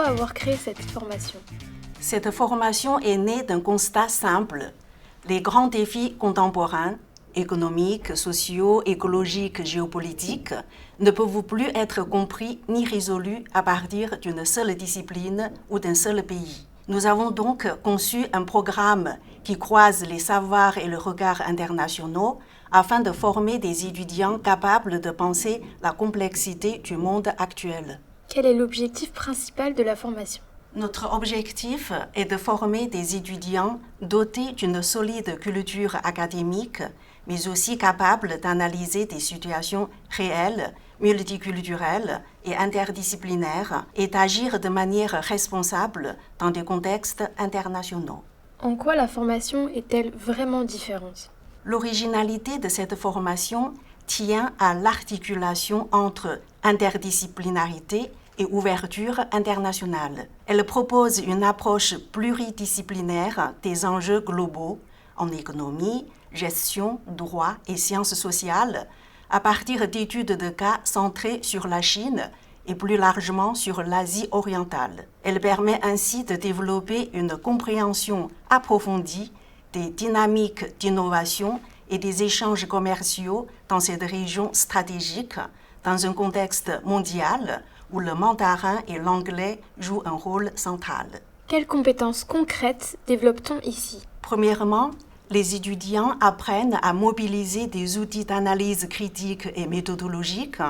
Pourquoi avoir créé cette formation? Cette formation est née d'un constat simple. Les grands défis contemporains, économiques, sociaux, écologiques, géopolitiques, ne peuvent plus être compris ni résolus à partir d'une seule discipline ou d'un seul pays. Nous avons donc conçu un programme qui croise les savoirs et le regard internationaux afin de former des étudiants capables de penser la complexité du monde actuel. Quel est l'objectif principal de la formation? Notre objectif est de former des étudiants dotés d'une solide culture académique, mais aussi capables d'analyser des situations réelles, multiculturelles et interdisciplinaires et d'agir de manière responsable dans des contextes internationaux. En quoi la formation est-elle vraiment différente? L'originalité de cette formation tient à l'articulation entre interdisciplinarité et ouverture internationale. Elle propose une approche pluridisciplinaire des enjeux globaux en économie, gestion, droit et sciences sociales à partir d'études de cas centrées sur la Chine et plus largement sur l'Asie orientale. Elle permet ainsi de développer une compréhension approfondie des dynamiques d'innovation et des échanges commerciaux dans cette région stratégique, dans un contexte mondial où le mandarin et l'anglais jouent un rôle central. Quelles compétences concrètes développe-t-on ici? Premièrement, les étudiants apprennent à mobiliser des outils d'analyse critique et méthodologique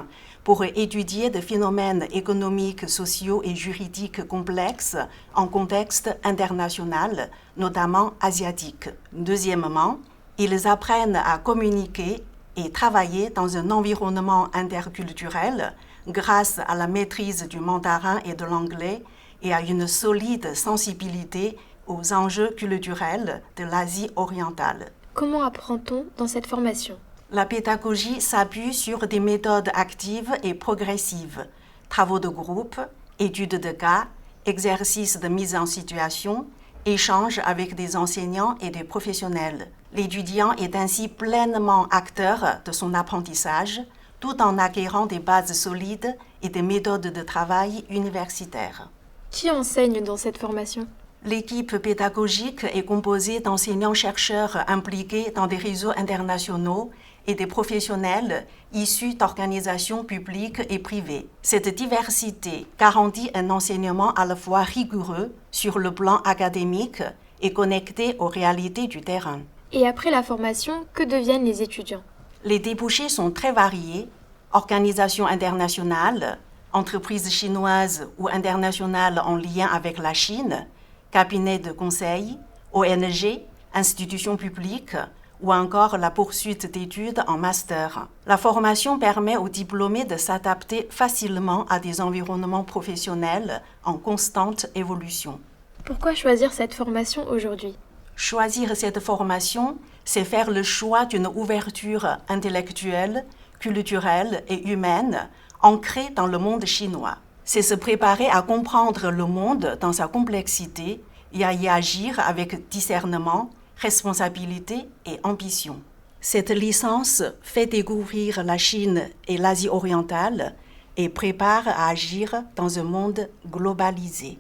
pour étudier des phénomènes économiques, sociaux et juridiques complexes en contexte international, notamment asiatique. Deuxièmement, ils apprennent à communiquer et travailler dans un environnement interculturel grâce à la maîtrise du mandarin et de l'anglais et à une solide sensibilité aux enjeux culturels de l'Asie orientale. Comment apprend-on dans cette formation? La pédagogie s'appuie sur des méthodes actives et progressives, travaux de groupe, études de cas, exercices de mise en situation, échanges avec des enseignants et des professionnels. L'étudiant est ainsi pleinement acteur de son apprentissage, tout en acquérant des bases solides et des méthodes de travail universitaires. Qui enseigne dans cette formation? L'équipe pédagogique est composée d'enseignants-chercheurs impliqués dans des réseaux internationaux et des professionnels issus d'organisations publiques et privées. Cette diversité garantit un enseignement à la fois rigoureux sur le plan académique et connecté aux réalités du terrain. Et après la formation, que deviennent les étudiants? Les débouchés sont très variés. Organisations internationales, entreprises chinoises ou internationales en lien avec la Chine, cabinets de conseil, ONG, institutions publiques ou encore la poursuite d'études en master. La formation permet aux diplômés de s'adapter facilement à des environnements professionnels en constante évolution. Pourquoi choisir cette formation aujourd'hui? Choisir cette formation, c'est faire le choix d'une ouverture intellectuelle, culturelle et humaine ancrée dans le monde chinois. C'est se préparer à comprendre le monde dans sa complexité et à y agir avec discernement, responsabilité et ambition. Cette licence fait découvrir la Chine et l'Asie orientale et prépare à agir dans un monde globalisé.